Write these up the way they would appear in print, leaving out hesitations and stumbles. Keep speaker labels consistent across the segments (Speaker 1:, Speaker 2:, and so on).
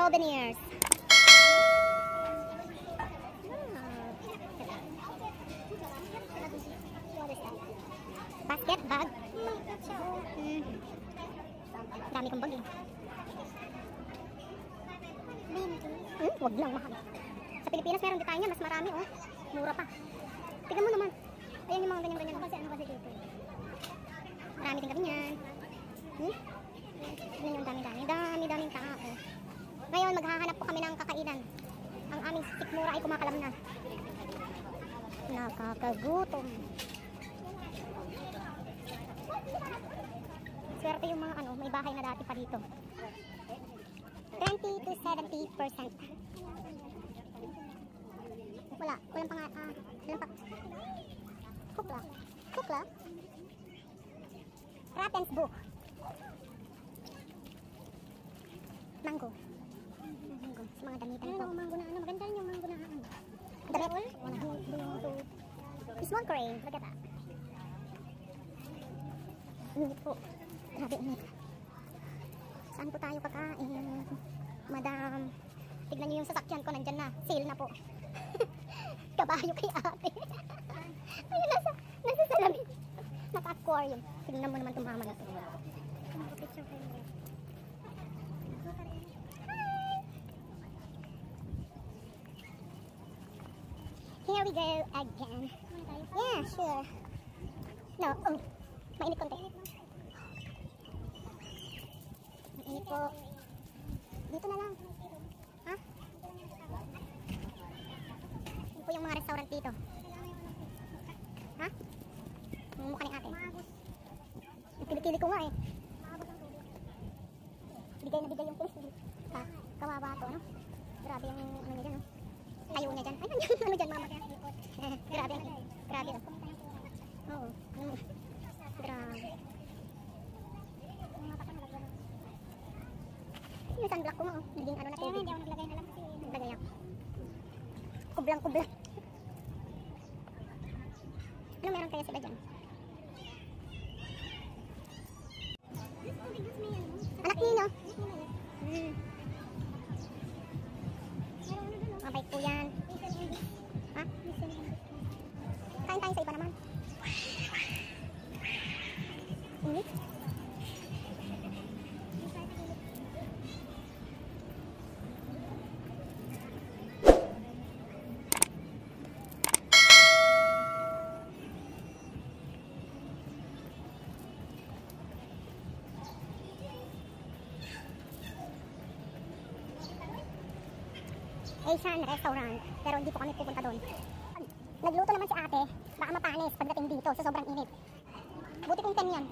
Speaker 1: souvenirs. Basket bag. Dami kong bag eh. Wag lang, mahal. Sa Pilipinas meron din tayo niya, mas marami oh. Mura pa. Tignan mo naman. Ayan yung mga ganyan-ganyan. Kasi ano kasi dito. Marami din kami yan. Tignan yung dami-daming tao. Ngayon maghahanap po kami ng kakainan. Ang aming sikmura ay kumakalam na. Nakakagutom. Swerte yung mga ano, may bahay na dati pa dito. 20 to 70%. Walang pa nga, walang pa. Kukla. Ravensbrück. Mango. Sa mga damitan po. Mango na ano, maganda yung mango na ano. Damit. Small crane, look at that. Init po. Grabe init. Saan po tayo kakain? Madam. Tignan niyo yung sasakyan ko, nandyan na. Sale na po. Kabayo kay ate. Ayun, nasa salamin. Naka-aquarium. Tignan mo naman itong mama na ito. Here we go again. Yeah, sure. No, mainit konti. Mainit po. Dito na lang. Ha? Ito po yung mga restaurant dito. Ha? Ang mukha ni ate. Pili-pili ko nga eh. Bigay na bigay yung place. Kawawa to, ano? Grabe yung ano niya dyan, no? Tayo niya dyan. Ay, ano dyan, mama? Grabe. Grabe. Oo. Grabe. Yung sunblock ko nga, oh. Naging ano na tubig. Hindi ako naglagay na lang kasi. Naglagay ako. Kublang. Ano meron kaya sila dyan? Anak nino. Mabait po yan. Ha? Kain tayo sa iba naman. Init? Asian restaurant, pero hindi po kami pupunta doon. Nagluto naman si ate, baka mapanis pagdating dito sa sobrang init. Buti kong 10 yan.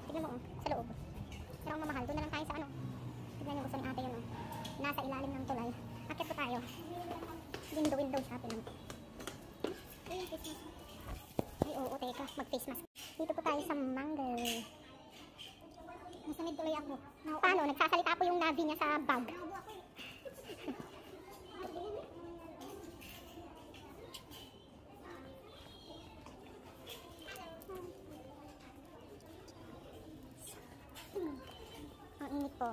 Speaker 1: Tignan mo, sa loob. Pero ang mamahal, doon na lang tayo sa ano. Tignan yung gusto ni ate yun, oh. Nasa ilalim ng tulay. Akit po tayo. Window shopping. Ay, oo, teka, mag-face mask. Dito po tayo sa Mango. Nasanid tuloy ako. Paano? Nagsasalita po yung navi niya sa bag. Ang init po.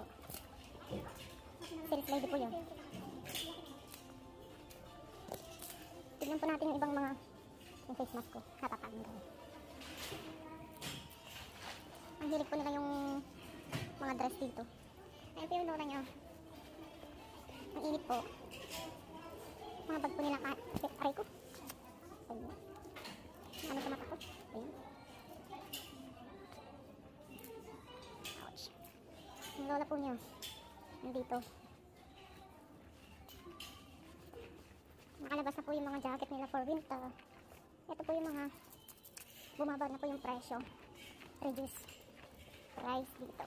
Speaker 1: Sales lady po yun. Tignan po natin yung ibang mga yung face mask ko. Natatanggal. Ang hilig po nila yung mga dress dito. Ayun po yung nora nyo. Ang init po. Mga bag po nila aray ko. Ayun. Ano sa mata ko? Ayun. Ouch. Ang lola po niya. Nandito. Nakalabas na po yung mga jacket nila for winter. Ito po yung mga bumaba na po yung presyo. Reduce price dito.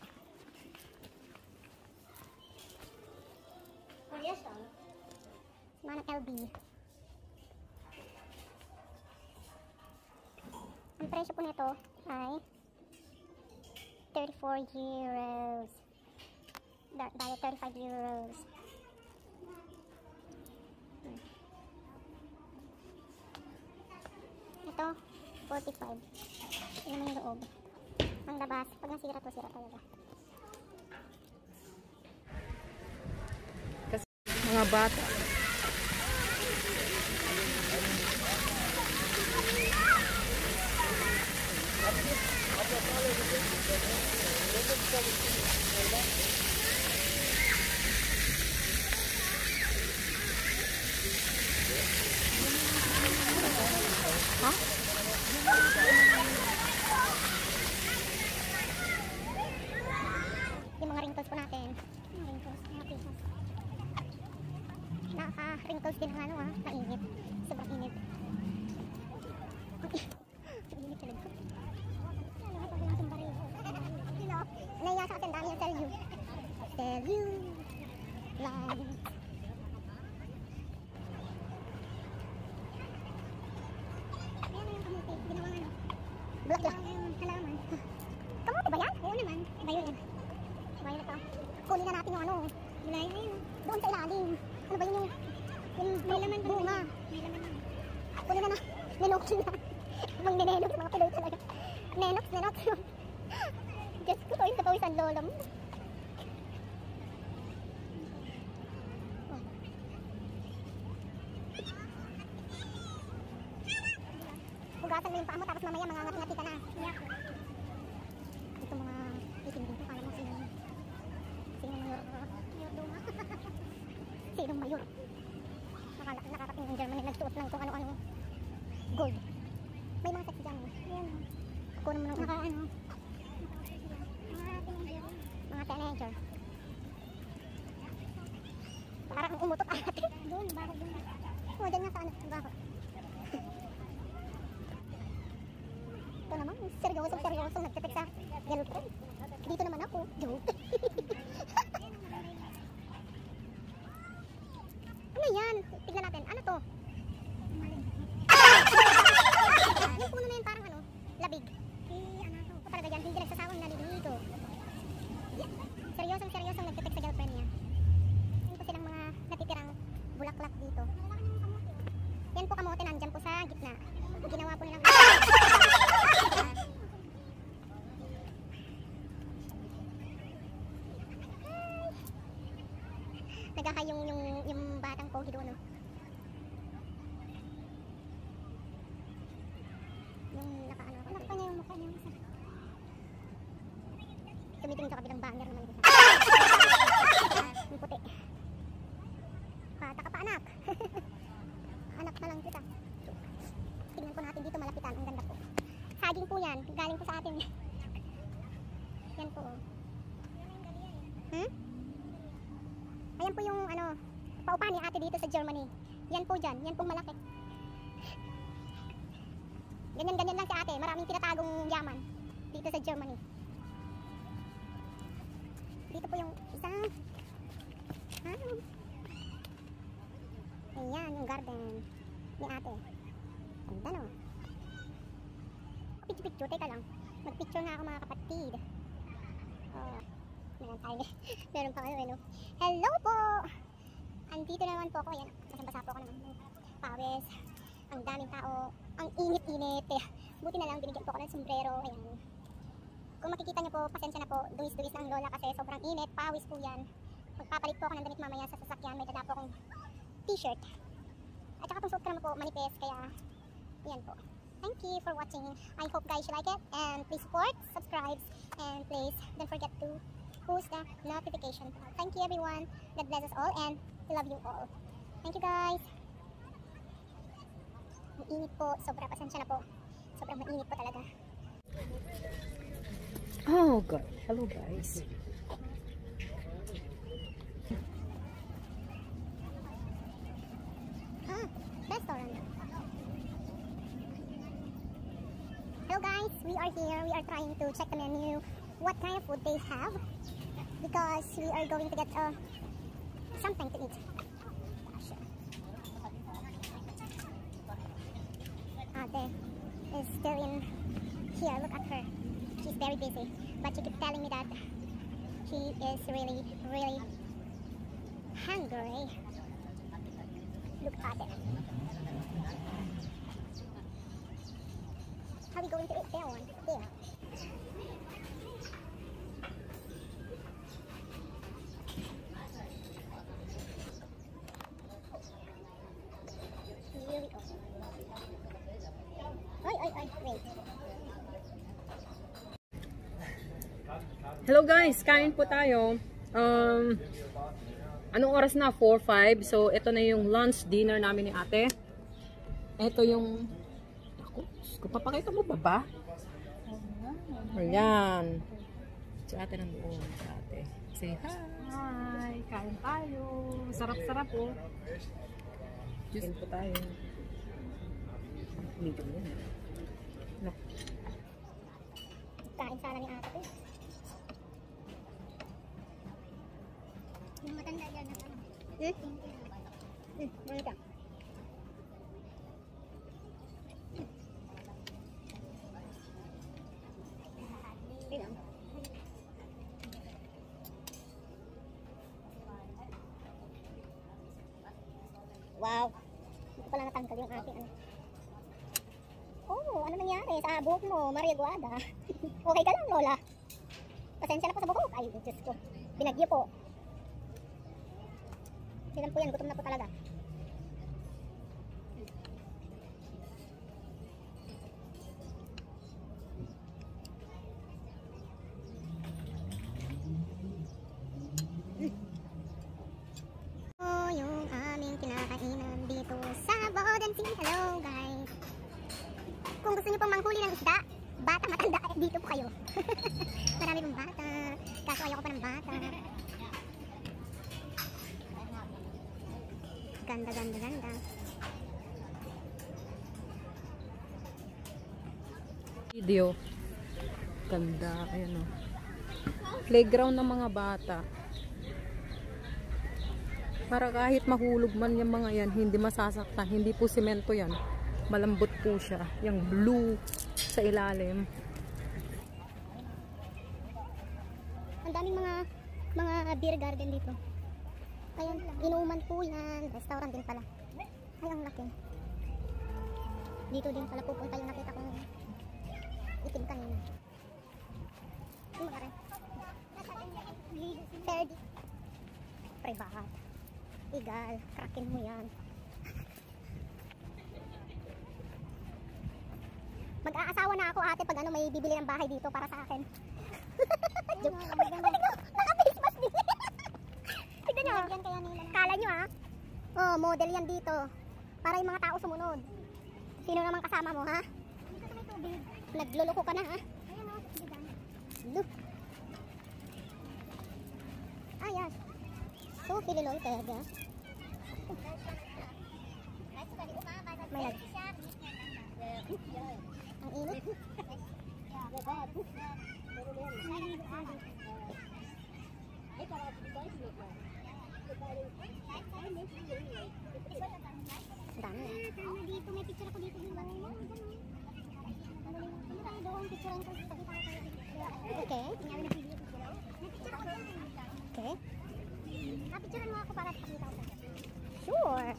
Speaker 1: Oh yes, Manang LB. Ang presyo po nito ay 34 euros. Dahil 35 euros. Ito 45. Ano naman yung loob. Ang labas, pag nasira to, sira talaga.
Speaker 2: mga bata.
Speaker 1: Ha? Yung mga wrinkles po natin. Yung wrinkles, mga pieces. Nakaka-wrinkles din ang ano ha, mainit. Sobrang init. Ang init talaga. Ano ba yung tumbari? Naiya sa atin, dami yung tell you. Tell you. Lang. Bulak lang. Halaman. Kamote ba yan? Oo naman. Bayo yan. Bayo na to. Kunin na natin yung ano. Gulay na yun. Doon sa ilalim. Ano ba yun yung may laman ba bunga? May laman na. Kunin na na. Nenokin na. Mga nenenok. Mga tuloy talaga. Nenok. Diyos ko. Pawis na pawis ang lolo mo. Hugasan mo yung paa mo tapos mamaya mangangati-ngati ka na. Yeah. Ito mga itim dito. Kala mo sino mayor. Mayor Duma. Sinong mayor? Nakakating ng Germany nagsuot ng kung ano-ano. Gold. May mga sexy dyan. Yan. Kunin mo ng naka-ano. Mga teenager. Parang umutot ate. Doon, bakit doon? O, dyan nga sa ano. Bakit? Ito naman, seryoso nagtipid sa girlfriend. Dito naman ako. Joke. Ano yan? Tignan natin. Ano to? Yung puno na yun parang ano, labig. O talaga yan, hindi nagsasawang naliligo. Seryosong nagtipid sa girlfriend niya. Yan po silang mga natitirang bulaklak dito. Yan po kamote, nandyan po sa gitna. Ginawa po nilang nagkaka yung batang pogi doon, no? Yung nakaano ako. Nakapa niya yung mukha niya. Tumitingin sa kabilang banner naman. Yung puti. Bata ka pa, anak. Anak na lang kita. Tingnan po natin dito, malapitan. Ang ganda po. Saging po yan. Galing po sa atin. Yan po. Ayan po yung ano, paupahan ni ate dito sa Germany. Yan po dyan. Yan pong malaki. Ganyan lang si ate. Maraming tinatagong yaman dito sa Germany. Dito po yung isa. Ayan yung garden ni ate. Ganda, no? Picture, teka lang. Mag-picture na ako mga kapatid. Meron tayo. Meron pa kayo, no? Hello po! Andito naman po ako. Ayan, basang-basa po ako naman. Pawis. Ang daming tao. Ang init-init. Buti na lang, binigyan po ako ng sombrero. Ayan. Kung makikita nyo po, pasensya na po. Duwis-duwis na ang lola kasi sobrang init. Pawis po yan. Magpapalit po ako ng damit mamaya sa sasakyan. May dala po akong t-shirt. At saka itong suot ko naman po, manifest. Kaya, yan po. Thank you for watching. I hope guys you like it. And please support, subscribe, and please don't forget to push the notification. Thank you everyone. God bless us all and we love you all. Thank you guys. Mainit po. Sobra, pasensya na po. Sobrang mainit po talaga.
Speaker 2: Oh God. Hello guys.
Speaker 1: Restaurant. Hello guys, we are here. We are trying to check the menu. What kind of food they have. Because we are going to get something to eat. Ate is still in here. Look at her. She's very busy. But she keeps telling me that she is really, really hungry. Look at it. How are we going to eat that one? There.
Speaker 2: Hello guys, kain po tayo. Anong oras na? 4:05. So, ito na yung lunch dinner namin ni ate. Ito yung... Ako, papakita mo ba ba? Ayan. Si ate nandoon. Si ate. Say hi.
Speaker 3: Hi! Kain tayo. Sarap-sarap po.
Speaker 2: Kain po tayo. Dito mo yan. No.
Speaker 1: Kain sana ni ate. Yung matanda dyan na ano? Ano ka? Wow! Hindi ko pala natanggal yung ating ano. Oh, ano nangyari sa buhok mo, Maria Guada? Okay ka lang, Lola? Pasensya na po sa buhok. Ay, Diyos ko. Binagyo po. Sinan po yan, gutom na po talaga. Oh, yung aming kinakainan dito sa Bodan Sea. Hello, guys. Kung gusto niyo pong manghuli ng isda, bata, matanda, dito po kayo. Marami pong bata. Kaso ayoko pa ng bata. Ganda, ganda, ganda.
Speaker 2: Video. Ganda. Ayan o. Playground ng mga bata. Para kahit mahulog man yung mga yan, hindi masasaktan. Hindi po semento yan. Malambot po siya. Yung blue sa ilalim.
Speaker 1: Ang daming mga beer garden dito. Ayan, inuman po yan. Restaurant din pala. Ay, ang laki. Dito din pala pupunta yung nakita kong itim kanina. Ano magkari? Third. Privat. Igal. Krakin mo yan. Mag-aasawa na ako ate pag ano may bibili ng bahay dito para sa akin. Joke. Naka-face mask din. Tignan nyo. Kala nyo ha. Oh, model yan dito. Para yung mga tao sumunod. Sino naman kasama mo ha? Nagluloko ka na ha? Look. Ah, yes. So, Pililoited ha? May lag. Ang init. Dami. Dito may picture ako dito. Okay. Okay. Picturean mo ako para pakita ko. Sure.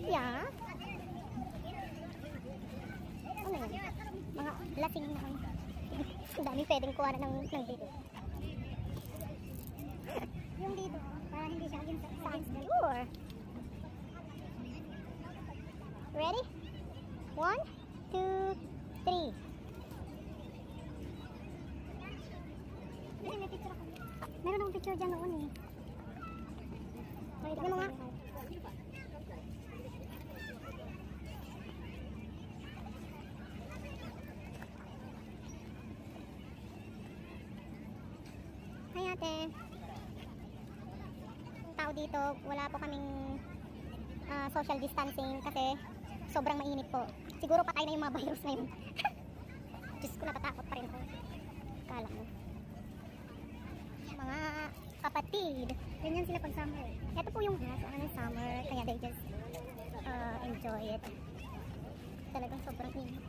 Speaker 1: Yeah. Ano yan? Mga lasing na kami. Ang dami pwedeng kuha na ng dito. Yung dito, para hindi siya yung sure. Ready? 1, 2, 3. May picture ako. Meron akong picture dyan noon eh. Tignan mo nga. Hi ate. Ang tao dito, wala po kaming social distancing kasi sobrang mainit po. Siguro patay na yung mga virus na yun. Diyos ko, natatakot pa rin ako. Kala mo. Mga kapatid. Ganyan sila pag summer. Ito po yung summer. Kaya they just enjoy it. Talagang sobrang init.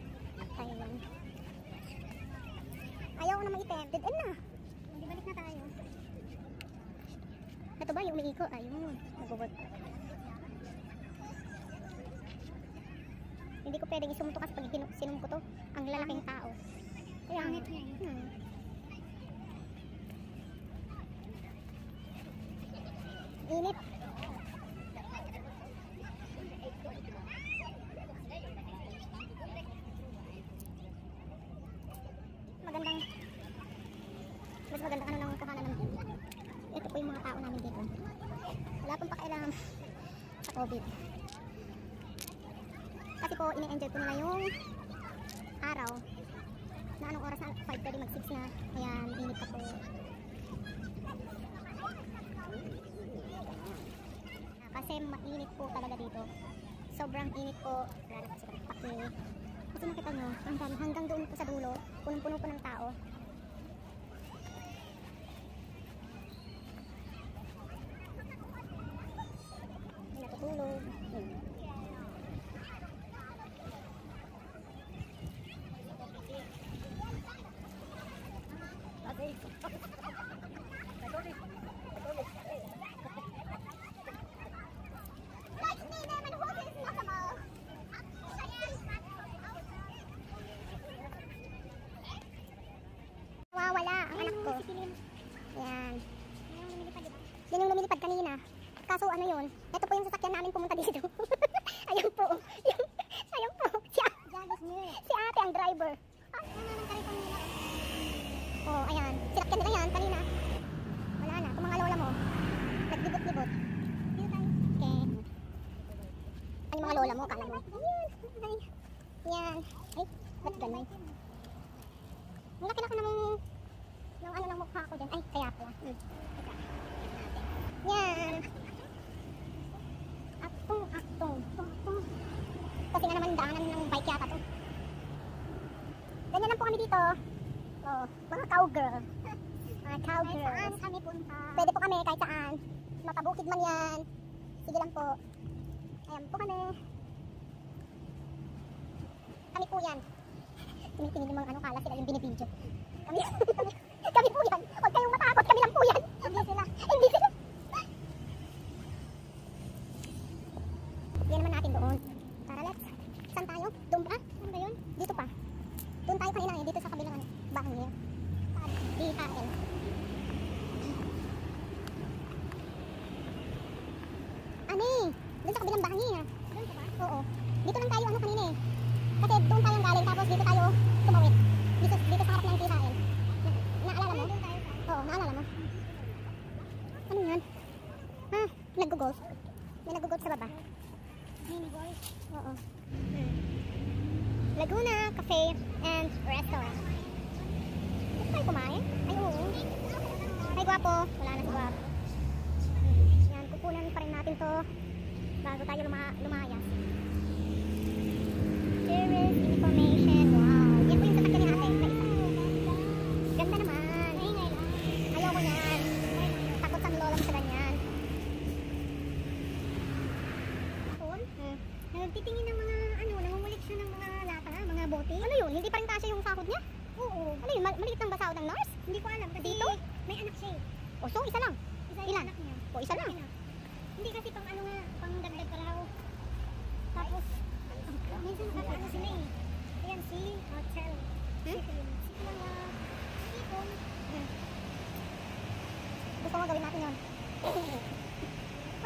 Speaker 1: Thailand. Ayaw ko na maitim. Dead end na. Hindi balik na tayo. Ito ba yung umiiko? Ayun. Nag-work. Hindi ko pwedeng isumto kasi pag sinum ko to. Ang lalaking tao. Kaya angit niya eh. Init. Magandang Wala pong pakialam sa COVID. Kasi po, ini-enjoy po nila yung araw. Na anong oras na? 5:30 mag 6 na. Ayan, init pa po. Kasi mainit po talaga dito. Sobrang init po. Wala na kasi paki. Kasi nakita nyo, ang dami hanggang doon po sa dulo. Punong-puno po ng tao. May natutulog. Nawawala ang anak ko. Yan. Yan yung lumilipad kanina. Kaso ano yun? Ito po yung sasakyan namin pumunta dito. Ayun po. Ayun po. Si ate ang driver. Oh, ayan. Sinakyan nila yan kanina. Wala na. Kung mga lola mo, naglibot-libot. Okay. Ay, mga lola mo, kala mo. Ayan. Yan. Ay, ba't ganun? Ang laki-laki ng ano ng mukha ko dyan. Ay, kaya pala. Yan. Aktong. Kasi nga naman daanan ng bike yata to. Ganyan lang po kami dito. Oh, mga cowgirl. Mga cowgirl. Kahit saan kami punta. Pwede po kami kahit saan. Makabukid man yan. Sige lang po. Ayan po kami. Kami po yan. Tinitingin yung mga ano kala sila yung binibidyo. Kami po yan. Huwag kayong matakot. Kami lang po yan. Hindi sila. Yan naman natin doon. Tara, let's. Saan tayo? Doon ba? Saan ba yun? Dito pa. Doon tayo kanina dito sa kabilang bahay niya. DHL. Ani, doon sa kabilang bahay niya. Doon ka ba? Oo. Dito lang tayo ano kanina eh. Kasi doon tayo galing tapos dito tayo tumawid. Dito sa harap ng DHL. Naalala mo? Oo, naalala mo. Ano yan? Ha? Nag-golf. May nag-golf sa baba. Mini-golf? Oo. Laguna Cafe and Restaurant. Gusto tayo kumain? Ay, oo. Ay, gwapo. Wala na si gwapo. Yan, kukunan pa rin natin to bago tayo lumayas. Tourist information. Wow. Yan po yung sasakyan ni ate. Ganda naman. Ayaw ko yan. Takot sa lola mo sa ganyan. Nagtitingin ng mga nangungulik siya ng mga lata, mga bote. Ano yun? Hindi pa rin kasya yung sahod niya? Oo. Ano yun? Maliit ng basahod ng nurse? Hindi ko alam. Kasi dito? May anak siya eh. O so, isa lang? Ilan? Anak niya. O isa lang? Hindi kasi pang ano nga, pang dagdag pa raw. Tapos, minsan nakakaano sila eh. Ayan si hotel. Si mga ipon. Gusto mo gawin natin yun?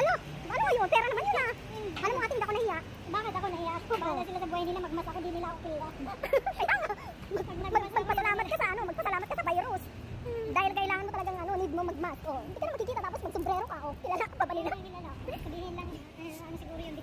Speaker 1: Ano? Ano yun? Pera naman yun ah. Alam mo ating hindi ako nahiya. Bakit ako nahiya? Bahala sila sa buhay nila, magmas ako, di nila ako kila. Magpasalamat ka sa ano, magpasalamat ka sa virus. Dahil kailangan mo talagang ano, need mo magmas. Oh, hindi ka na makikita tapos magsombrero ka. Oh, kilala ka pa ba nila? Sabihin lang, ano siguro yung